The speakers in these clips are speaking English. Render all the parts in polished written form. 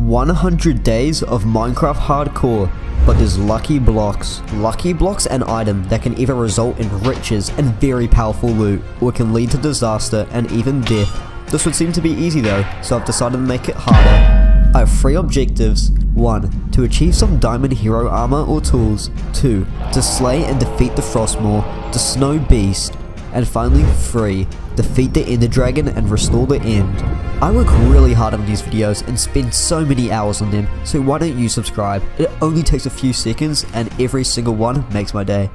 100 days of Minecraft hardcore, but there's lucky blocks. Lucky blocks an item that can either result in riches and very powerful loot, or can lead to disaster and even death. This would seem to be easy though, so I've decided to make it harder. I have 3 objectives. 1. To achieve some diamond hero armor or tools. 2. To slay and defeat the Frostmaw, the snow beast. And finally 3. Defeat the Ender Dragon and restore the end. I work really hard on these videos and spend so many hours on them, so why don't you subscribe? It only takes a few seconds and every single one makes my day.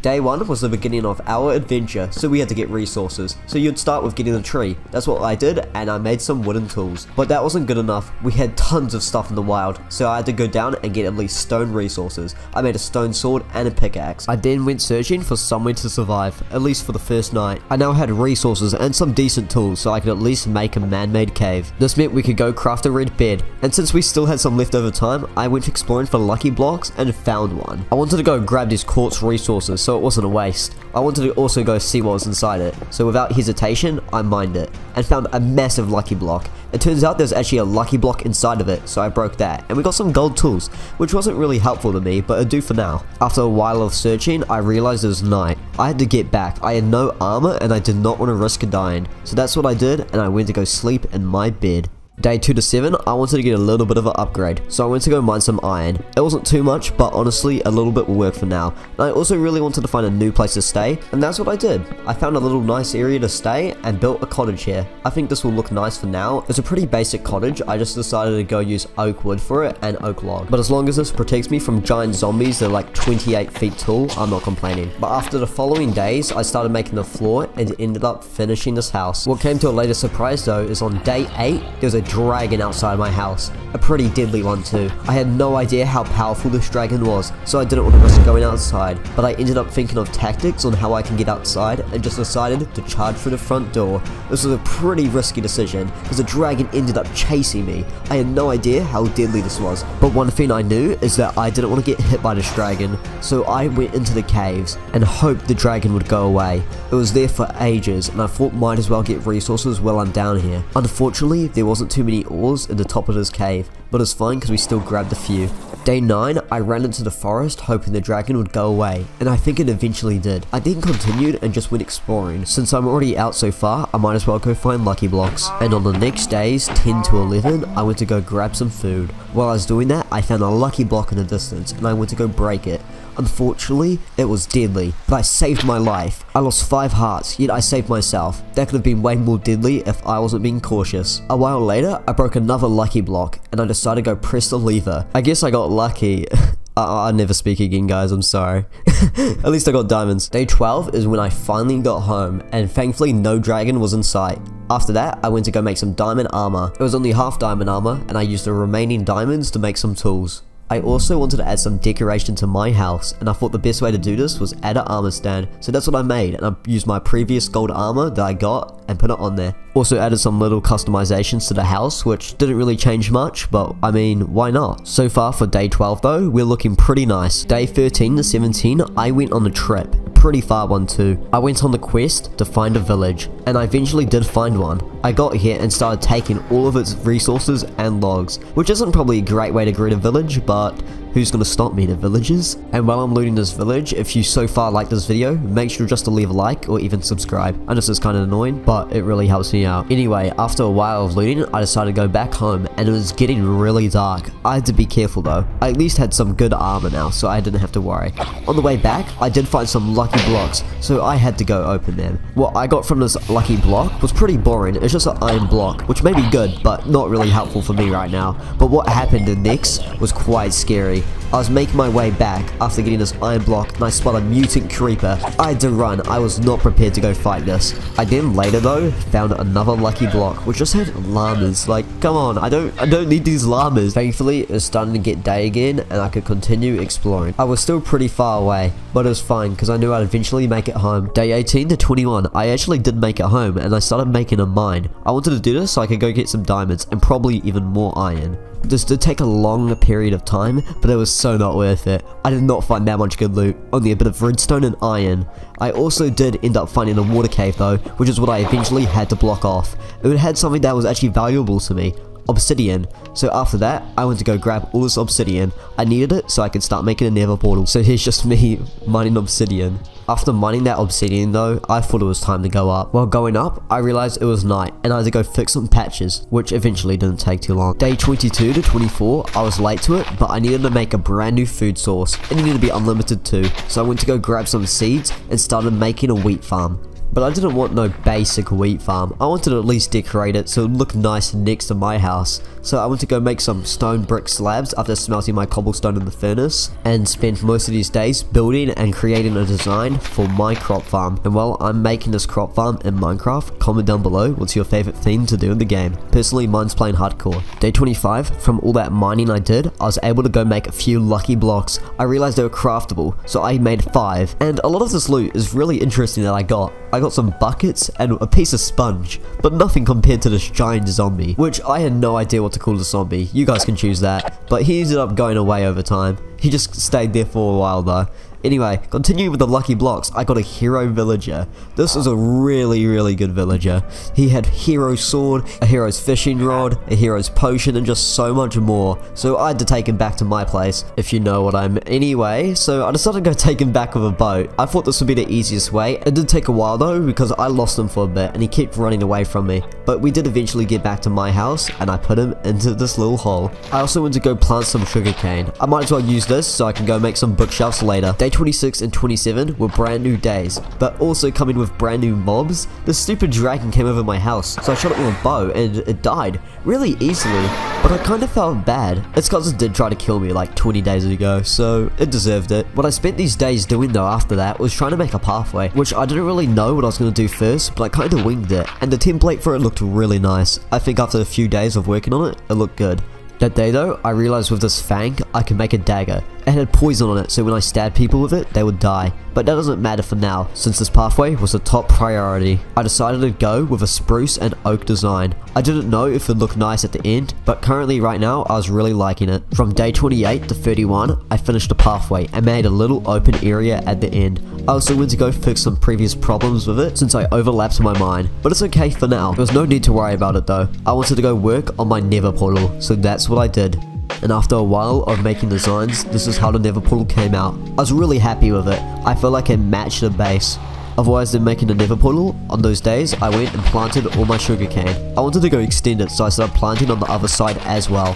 Day 1 was the beginning of our adventure, so we had to get resources. So you'd start with getting a tree. That's what I did, and I made some wooden tools. But that wasn't good enough. We had tons of stuff in the wild, so I had to go down and get at least stone resources. I made a stone sword and a pickaxe. I then went searching for somewhere to survive, at least for the first night. I now had resources and some decent tools, so I could at least make a man-made cave. This meant we could go craft a red bed, and since we still had some leftover time, I went exploring for lucky blocks and found one. I wanted to go grab these quartz resources, so it wasn't a waste. I wanted to also go see what was inside it, so without hesitation, I mined it, and found a massive lucky block. It turns out there's actually a lucky block inside of it, so I broke that, and we got some gold tools, which wasn't really helpful to me, but it'd do for now. After a while of searching, I realized it was night. I had to get back. I had no armor, and I did not want to risk dying, so that's what I did, and I went to go sleep in my bed. Day 2 to 7, I wanted to get a little bit of an upgrade, so I went to go mine some iron. It wasn't too much, but honestly, a little bit will work for now. And I also really wanted to find a new place to stay, and that's what I did. I found a little nice area to stay, and built a cottage here. I think this will look nice for now. It's a pretty basic cottage, I just decided to go use oak wood for it, and oak log. But as long as this protects me from giant zombies that are like 28 feet tall, I'm not complaining. But after the following days, I started making the floor, and ended up finishing this house. What came to a later surprise though, is on day 8, there was a dragon outside my house. A pretty deadly one too. I had no idea how powerful this dragon was, so I didn't want to risk going outside, but I ended up thinking of tactics on how I can get outside and just decided to charge through the front door. This was a pretty risky decision, because the dragon ended up chasing me. I had no idea how deadly this was, but one thing I knew is that I didn't want to get hit by this dragon, so I went into the caves and hoped the dragon would go away. It was there for ages, and I thought might as well get resources while I'm down here. Unfortunately, there wasn't too many ores in the top of this cave, but it's fine because we still grabbed a few. Day 9, I ran into the forest hoping the dragon would go away, and I think it eventually did. I then continued and just went exploring. Since I'm already out so far, I might as well go find lucky blocks. And on the next days, 10 to 11, I went to go grab some food. While I was doing that, I found a lucky block in the distance, and I went to go break it. Unfortunately, it was deadly, but I saved my life. I lost 5 hearts, yet I saved myself. That could have been way more deadly if I wasn't being cautious. A while later, I broke another lucky block, and I decided to go press the lever. I guess I got lucky. I'll never speak again, guys, I'm sorry. At least I got diamonds. Day 12 is when I finally got home, and thankfully no dragon was in sight. After that, I went to go make some diamond armor. It was only half diamond armor, and I used the remaining diamonds to make some tools. I also wanted to add some decoration to my house, and I thought the best way to do this was add an armor stand, so that's what I made, and I used my previous gold armor that I got and put it on there. Also added some little customizations to the house, which didn't really change much, but I mean, why not? So far for day 12 though, we're looking pretty nice. Day 13 to 17, I went on a trip. Pretty far one too. I went on the quest to find a village, and I eventually did find one. I got here and started taking all of its resources and logs, which isn't probably a great way to greet a village, but who's gonna stop me, the villagers? And while I'm looting this village, if you so far like this video, make sure just to leave a like or even subscribe. I know this is kind of annoying, but it really helps me out. Anyway, after a while of looting, I decided to go back home, and it was getting really dark. I had to be careful though. I at least had some good armor now, so I didn't have to worry. On the way back, I did find some lucky blocks, so I had to go open them. What I got from this lucky block was pretty boring. It's just an iron block, which may be good, but not really helpful for me right now. But what happened next was quite scary. I was making my way back after getting this iron block, and I spotted a mutant creeper. I had to run. I was not prepared to go fight this. I then later though found another lucky block which just had llamas. Like, come on, I don't need these llamas. Thankfully, it was starting to get day again, and I could continue exploring. I was still pretty far away, but it was fine because I knew I'd eventually make it home. Day 18 to 21, I actually did make it home, and I started making a mine. I wanted to do this so I could go get some diamonds and probably even more iron. This did take a long period of time, but it was so not worth it. I did not find that much good loot, only a bit of redstone and iron. I also did end up finding a water cave though, which is what I eventually had to block off. It had something that was actually valuable to me. Obsidian. So after that, I went to go grab all this obsidian. I needed it so I could start making a nether portal. So here's just me mining obsidian. After mining that obsidian though, I thought it was time to go up. While going up, I realized it was night and I had to go fix some patches, which eventually didn't take too long. Day 22 to 24, I was late to it, but I needed to make a brand new food source. It needed to be unlimited too, so I went to go grab some seeds and started making a wheat farm. But I didn't want no basic wheat farm. I wanted to at least decorate it so it looked nice next to my house. So I went to go make some stone brick slabs after smelting my cobblestone in the furnace, and spent most of these days building and creating a design for my crop farm. And while I'm making this crop farm in Minecraft, comment down below what's your favorite thing to do in the game. Personally, mine's playing hardcore. Day 25, from all that mining I did, I was able to go make a few lucky blocks. I realized they were craftable, so I made 5. And a lot of this loot is really interesting that I got some buckets and a piece of sponge, but nothing compared to this giant zombie, which I had no idea what to call the zombie. You guys can choose that, but he ended up going away over time. He just stayed there for a while though. Anyway, continuing with the lucky blocks, I got a hero villager. This was a really good villager. He had hero sword, a hero's fishing rod, a hero's potion, and just so much more. So I had to take him back to my place, if you know what I mean. Anyway, so I decided to go take him back with a boat. I thought this would be the easiest way. It did take a while though, because I lost him for a bit and he kept running away from me. But we did eventually get back to my house and I put him into this little hole. I also went to go plant some sugarcane. I might as well use this so I can go make some bookshelves later. Day 26 and 27 were brand new days, but also coming with brand new mobs. The stupid dragon came over my house, so I shot it with a bow and it died really easily, but I kind of felt bad. It's cause it did try to kill me like 20 days ago, so it deserved it. What I spent these days doing though after that was trying to make a pathway, which I didn't really know what I was going to do first, but I kind of winged it, and the template for it looked really nice. I think after a few days of working on it, it looked good. That day though, I realized with this fang, I could make a dagger. It had poison on it, so when I stabbed people with it, they would die. But that doesn't matter for now, since this pathway was the top priority. I decided to go with a spruce and oak design. I didn't know if it looked nice at the end, but currently right now, I was really liking it. From day 28 to 31, I finished the pathway and made a little open area at the end. I also went to go fix some previous problems with it, since I overlapped my mine. But it's okay for now. There was no need to worry about it though. I wanted to go work on my nether portal, so that's what I did. And after a while of making designs, this is how the nether portal came out. I was really happy with it. I felt like it matched the base. Otherwise than making the nether portal, on those days I went and planted all my sugarcane. I wanted to go extend it, so I started planting on the other side as well.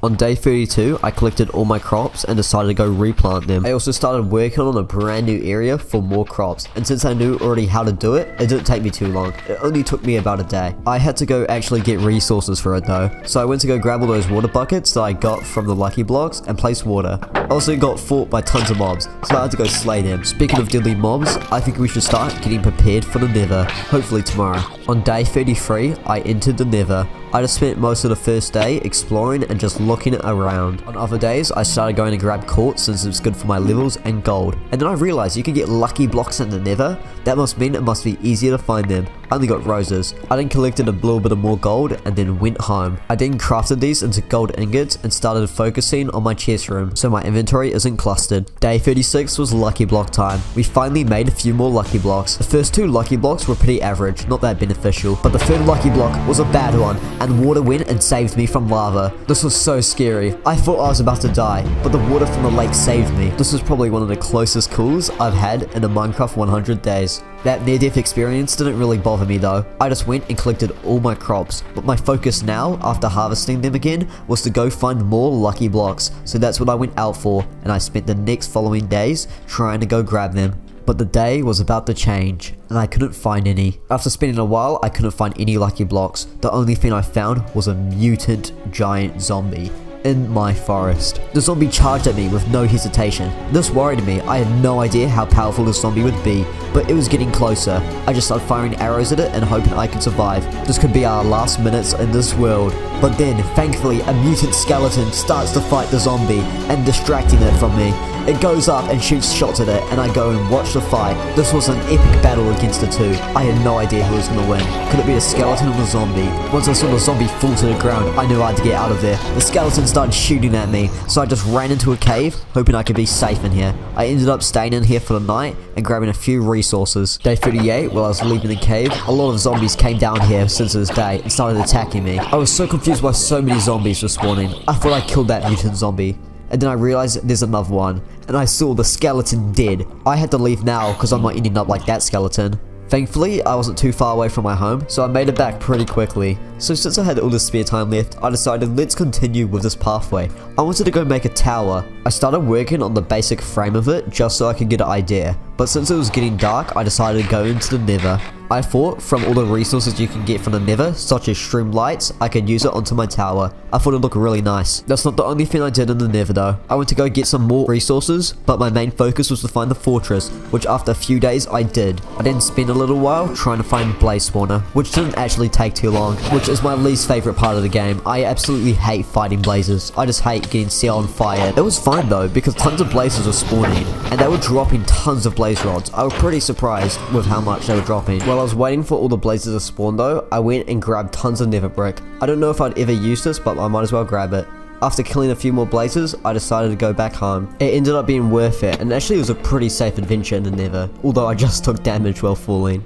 On day 32, I collected all my crops and decided to go replant them. I also started working on a brand new area for more crops, and since I knew already how to do it, it didn't take me too long. It only took me about a day. I had to go actually get resources for it though, so I went to go grab all those water buckets that I got from the lucky blocks and place water. I also got fought by tons of mobs, so I had to go slay them. Speaking of deadly mobs, I think we should start getting prepared for the nether, hopefully tomorrow. On day 33, I entered the nether. I just spent most of the first day exploring and just looking around. On other days, I started going to grab quartz since it's good for my levels and gold. And then I realized you can get lucky blocks in the nether. That must mean it must be easier to find them. I only got roses. I then collected a little bit of more gold and then went home. I then crafted these into gold ingots and started focusing on my chest room so my inventory isn't clustered. Day 36 was lucky block time. We finally made a few more lucky blocks. The first 2 lucky blocks were pretty average, not that beneficial, but the 3rd lucky block was a bad one, and water went and saved me from lava. This was so scary. I thought I was about to die, but the water from the lake saved me. This was probably one of the closest calls I've had in a Minecraft 100 days. That near-death experience didn't really bother me though. I just went and collected all my crops, but my focus now, after harvesting them again, was to go find more lucky blocks. So that's what I went out for, and I spent the next following days trying to go grab them. But the day was about to change, and I couldn't find any. After spending a while, I couldn't find any lucky blocks. The only thing I found was a mutant giant zombie in my forest. The zombie charged at me with no hesitation. This worried me. I had no idea how powerful this zombie would be, but it was getting closer. I just started firing arrows at it and hoping I could survive. This could be our last minutes in this world. But then, thankfully, a mutant skeleton starts to fight the zombie and distracting it from me. It goes up and shoots shots at it, and I go and watch the fight. This was an epic battle against the two. I had no idea who was going to win. Could it be a skeleton or the zombie? Once I saw the zombie fall to the ground, I knew I had to get out of there. The skeleton started shooting at me, so I just ran into a cave, hoping I could be safe in here. I ended up staying in here for the night and grabbing a few resources. Day 38, while I was leaving the cave, a lot of zombies came down here since it was day and started attacking me. I was so confused why so many zombies were spawning. I thought I killed that mutant zombie. And then I realized there's another one, and I saw the skeleton dead. I had to leave now because I'm not ending up like that skeleton. Thankfully, I wasn't too far away from my home, so I made it back pretty quickly. So since I had all this spare time left, I decided let's continue with this pathway. I wanted to go make a tower. I started working on the basic frame of it just so I could get an idea, but since it was getting dark, I decided to go into the nether. I thought from all the resources you can get from the nether, such as shroom lights, I could use it onto my tower. I thought it'd look really nice. That's not the only thing I did in the nether though. I went to go get some more resources, but my main focus was to find the fortress, which after a few days I did. I then spent a little while trying to find blaze spawner, which didn't actually take too long, which is my least favorite part of the game. I absolutely hate fighting blazes. I just hate getting set on fire. It was fine though, because tons of blazes were spawning, and they were dropping tons of blaze rods. I was pretty surprised with how much they were dropping. While I was waiting for all the blazes to spawn though, I went and grabbed tons of nether brick. I don't know if I'd ever use this, but I might as well grab it. After killing a few more blazes, I decided to go back home. It ended up being worth it, and actually it was a pretty safe adventure in the nether, although I just took damage while falling.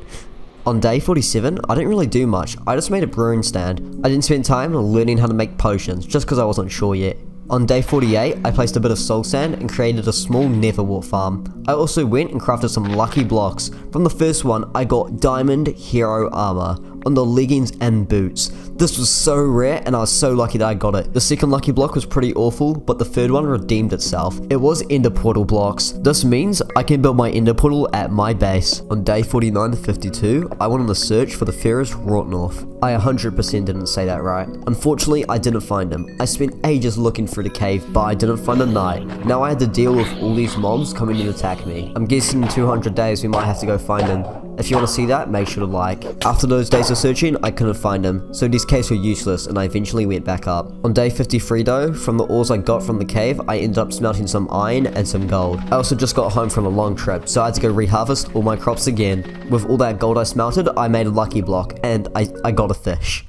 On day 47, I didn't really do much. I just made a brewing stand. I didn't spend time learning how to make potions, just because I wasn't sure yet. On day 48, I placed a bit of soul sand and created a small nether wart farm. I also went and crafted some lucky blocks. From the first one, I got diamond hero armor on the leggings and boots. This was so rare and I was so lucky that I got it. The second lucky block was pretty awful, but the third one redeemed itself. It was ender portal blocks. This means I can build my ender portal at my base. On day 49 to 52, I went on the search for the Ferrous Rotnorth. I 100% didn't say that right. Unfortunately, I didn't find him. I spent ages looking through the cave, but I didn't find a knight. Now I had to deal with all these mobs coming to attack me. I'm guessing in 200 days we might have to go find him. If you want to see that, make sure to like. After those days of searching, I couldn't find him, so these caves were useless and I eventually went back up. On day 53 though, from the ores I got from the cave, I ended up smelting some iron and some gold. I also just got home from a long trip, so I had to go reharvest all my crops again. With all that gold I smelted, I made a lucky block, and I got a fish.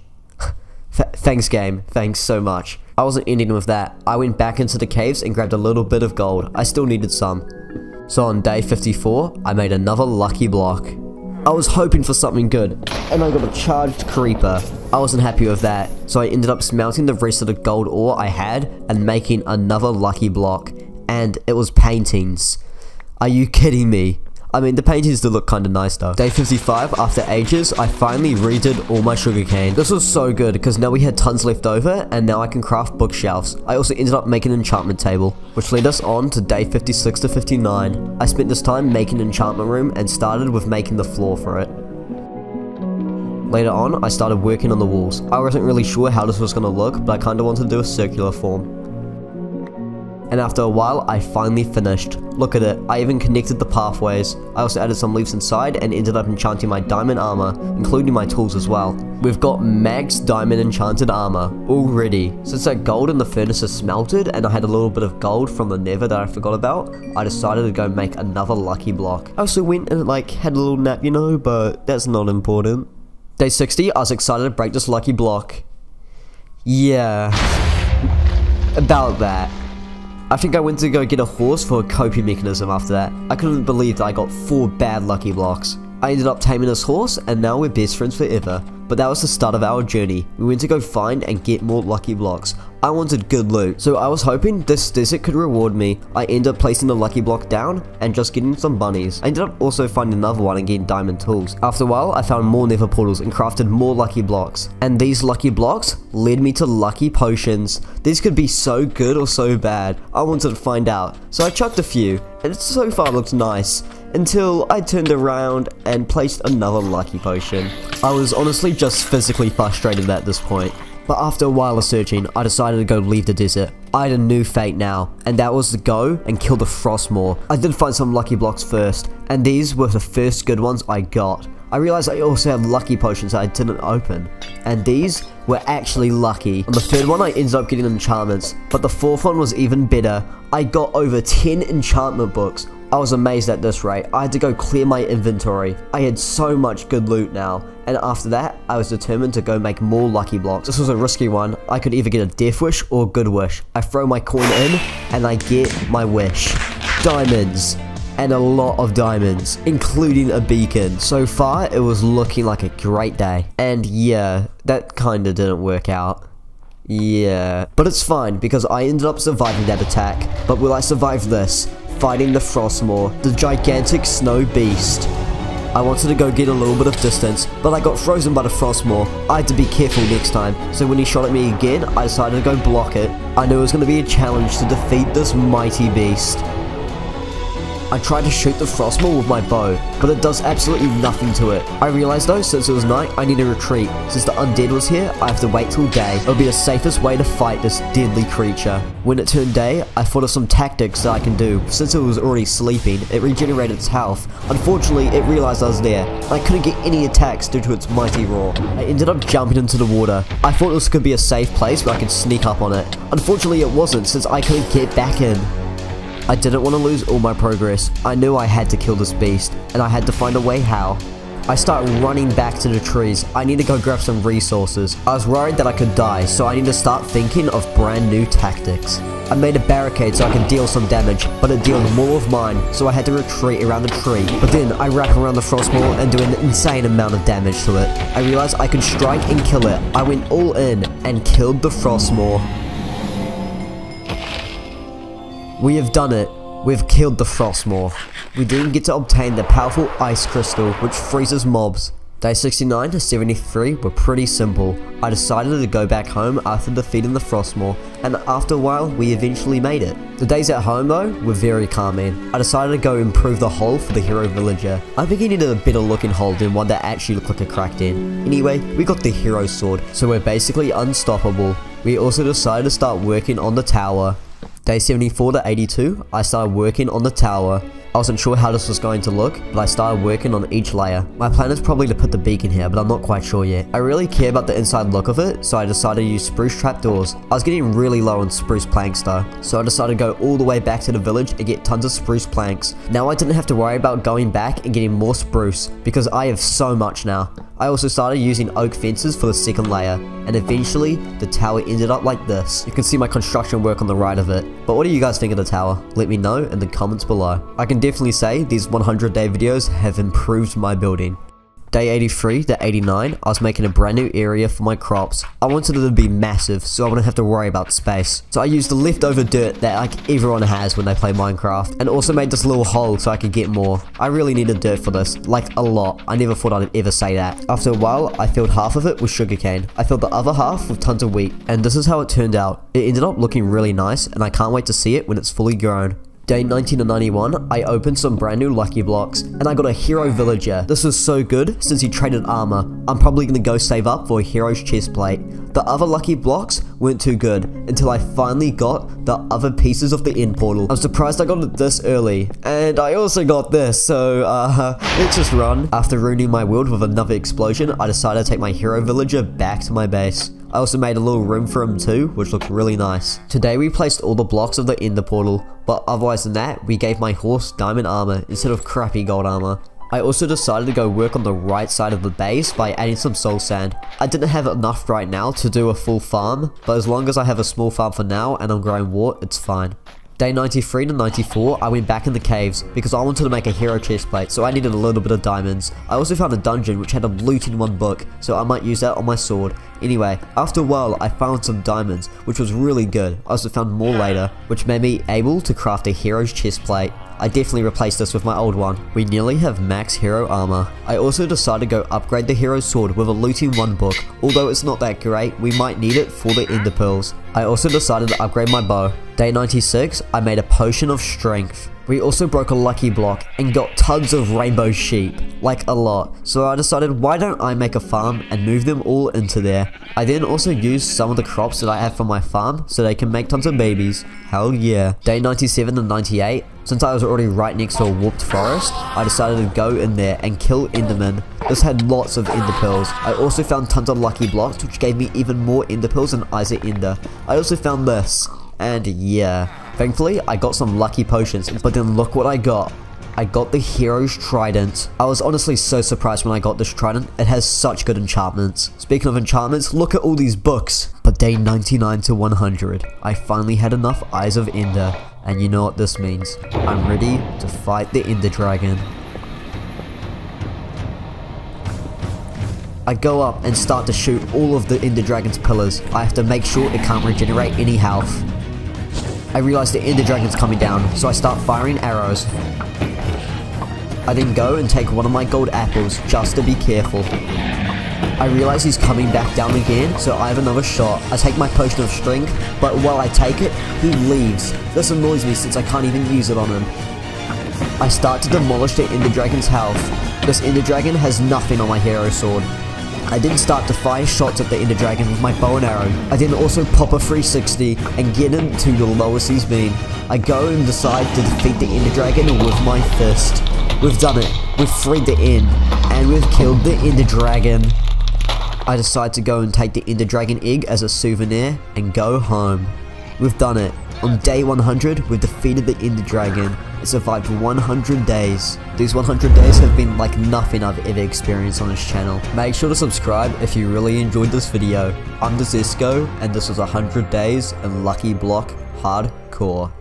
Thanks game, thanks so much. I wasn't ending with that. I went back into the caves and grabbed a little bit of gold. I still needed some. So on day 54, I made another lucky block. I was hoping for something good, and I got a charged creeper. I wasn't happy with that, so I ended up smelting the rest of the gold ore I had and making another lucky block, and it was paintings. Are you kidding me? I mean, the paintings do look kinda nice though. Day 55, after ages, I finally redid all my sugarcane. This was so good, because now we had tons left over, and now I can craft bookshelves. I also ended up making an enchantment table, which led us on to day 56 to 59. I spent this time making an enchantment room, and started with making the floor for it. Later on, I started working on the walls. I wasn't really sure how this was gonna look, but I kinda wanted to do a circular form. And after a while, I finally finished. Look at it, I even connected the pathways. I also added some leaves inside and ended up enchanting my diamond armor, including my tools as well. We've got max diamond enchanted armor already. Since that gold in the furnace is smelted and I had a little bit of gold from the nether that I forgot about, I decided to go make another lucky block. I also went and had a little nap, you know, but that's not important. Day 60, I was excited to break this lucky block. Yeah, about that. I think I went to go get a horse for a coping mechanism after that. I couldn't believe that I got 4 bad lucky blocks. I ended up taming this horse, and now we're best friends forever. But that was the start of our journey. We went to go find and get more lucky blocks. I wanted good loot, so I was hoping this desert could reward me. I ended up placing the lucky block down and just getting some bunnies. I ended up also finding another one and getting diamond tools. After a while, I found more nether portals and crafted more lucky blocks. And these lucky blocks led me to lucky potions. These could be so good or so bad. I wanted to find out, so I chucked a few, and it so far looked nice. Until I turned around and placed another lucky potion. I was honestly just physically frustrated at this point. But after a while of searching, I decided to go leave the desert. I had a new fate now, and that was to go and kill the Frostmaw. I did find some lucky blocks first, and these were the first good ones I got. I realized I also had lucky potions that I didn't open, and these were actually lucky. On the third one, I ended up getting enchantments, but the fourth one was even better. I got over 10 enchantment books. I was amazed at this rate. I had to go clear my inventory. I had so much good loot now. And after that, I was determined to go make more lucky blocks. This was a risky one. I could either get a death wish or a good wish. I throw my coin in and I get my wish. Diamonds. And a lot of diamonds, including a beacon. So far, it was looking like a great day. And yeah, that kinda didn't work out. Yeah. But it's fine, because I ended up surviving that attack. But will I survive this? Fighting the Frostmaw, the gigantic snow beast. I wanted to go get a little bit of distance, but I got frozen by the Frostmaw. I had to be careful next time, so when he shot at me again, I decided to go block it. I knew it was going to be a challenge to defeat this mighty beast. I tried to shoot the Frostmaw with my bow, but it does absolutely nothing to it. I realized though, since it was night, I need to retreat. Since the undead was here, I have to wait till day. It'll be the safest way to fight this deadly creature. When it turned day, I thought of some tactics that I can do. Since it was already sleeping, it regenerated its health. Unfortunately, it realized I was there, and I couldn't get any attacks due to its mighty roar. I ended up jumping into the water. I thought this could be a safe place where I could sneak up on it. Unfortunately, it wasn't, since I couldn't get back in. I didn't want to lose all my progress. I knew I had to kill this beast, and I had to find a way how. I start running back to the trees. I need to go grab some resources. I was worried that I could die, so I need to start thinking of brand new tactics. I made a barricade so I could deal some damage, but it dealt more of mine, so I had to retreat around the tree. But then I wrap around the Frostmaw and do an insane amount of damage to it. I realized I could strike and kill it. I went all in and killed the Frostmaw. We have done it. We've killed the Frostmaw. We didn't get to obtain the powerful ice crystal, which freezes mobs. Day 69 to 73 were pretty simple. I decided to go back home after defeating the Frostmaw, and after a while, we eventually made it. The days at home though, were very calming. I decided to go improve the hull for the hero villager. I think he needed a better looking hull than one that actually looked like a cracked in. Anyway, we got the hero sword, so we're basically unstoppable. We also decided to start working on the tower. Day 74 to 82, I started working on the tower. I wasn't sure how this was going to look, but I started working on each layer. My plan is probably to put the beacon here, but I'm not quite sure yet. I really care about the inside look of it, so I decided to use spruce trapdoors. I was getting really low on spruce planks though, so I decided to go all the way back to the village and get tons of spruce planks. Now I didn't have to worry about going back and getting more spruce, because I have so much now. I also started using oak fences for the second layer, and eventually, the tower ended up like this. You can see my construction work on the right of it. But what do you guys think of the tower? Let me know in the comments below. I can definitely say these 100-day videos have improved my building. Day 83 to 89, I was making a brand new area for my crops. I wanted it to be massive, so I wouldn't have to worry about space. So I used the leftover dirt that like everyone has when they play Minecraft, and also made this little hole so I could get more. I really needed dirt for this, like a lot. I never thought I'd ever say that. After a while, I filled half of it with sugarcane. I filled the other half with tons of wheat, and this is how it turned out. It ended up looking really nice, and I can't wait to see it when it's fully grown. Day 90 to 91, I opened some brand new lucky blocks, and I got a hero villager. This was so good, since he traded armor. I'm probably gonna go save up for a hero's chest plate. The other lucky blocks weren't too good, until I finally got the other pieces of the end portal. I'm surprised I got it this early, and I also got this, so let's just run. After ruining my world with another explosion, I decided to take my hero villager back to my base. I also made a little room for him too, which looked really nice. Today we placed all the blocks of the ender portal, but otherwise than that, we gave my horse diamond armor instead of crappy gold armor. I also decided to go work on the right side of the base by adding some soul sand. I didn't have enough right now to do a full farm, but as long as I have a small farm for now and I'm growing wart, it's fine. Day 93 to 94, I went back in the caves because I wanted to make a hero chestplate, so I needed a little bit of diamonds. I also found a dungeon which had a loot in one book, so I might use that on my sword. Anyway, after a while, I found some diamonds, which was really good. I also found more later, which made me able to craft a hero's chestplate. I definitely replaced this with my old one. We nearly have max hero armor. I also decided to go upgrade the hero sword with a loot in one book. Although it's not that great, we might need it for the ender pearls. I also decided to upgrade my bow. Day 96, I made a potion of strength. We also broke a lucky block and got tons of rainbow sheep, like a lot. So I decided, why don't I make a farm and move them all into there. I then also used some of the crops that I have from my farm so they can make tons of babies. Hell yeah. Day 97 and 98, since I was already right next to a warped forest, I decided to go in there and kill endermen. This had lots of ender pearls. I also found tons of lucky blocks, which gave me even more ender pearls than Isaac Ender. I also found this. And yeah, thankfully I got some lucky potions, but then look what I got. I got the Hero's Trident. I was honestly so surprised when I got this trident. It has such good enchantments. Speaking of enchantments, look at all these books. But day 99 to 100, I finally had enough Eyes of Ender. And you know what this means. I'm ready to fight the Ender Dragon. I go up and start to shoot all of the Ender Dragon's pillars. I have to make sure it can't regenerate any health. I realize the Ender Dragon's coming down, so I start firing arrows. I then go and take one of my gold apples, just to be careful. I realize he's coming back down again, so I have another shot. I take my potion of strength, but while I take it, he leaves. This annoys me since I can't even use it on him. I start to demolish the Ender Dragon's health. This Ender Dragon has nothing on my hero sword. I then start to fire shots at the Ender Dragon with my bow and arrow. I then also pop a 360 and get him to the lowest he's been. I go and decide to defeat the Ender Dragon with my fist. We've done it. We've freed the end. And we've killed the Ender Dragon. I decide to go and take the Ender Dragon egg as a souvenir and go home. We've done it. On day 100, we've defeated the Ender Dragon. It survived 100 days. These 100 days have been like nothing I've ever experienced on this channel. Make sure to subscribe if you really enjoyed this video. I'm the Zesco, and this was 100 days in Lucky Block Hardcore.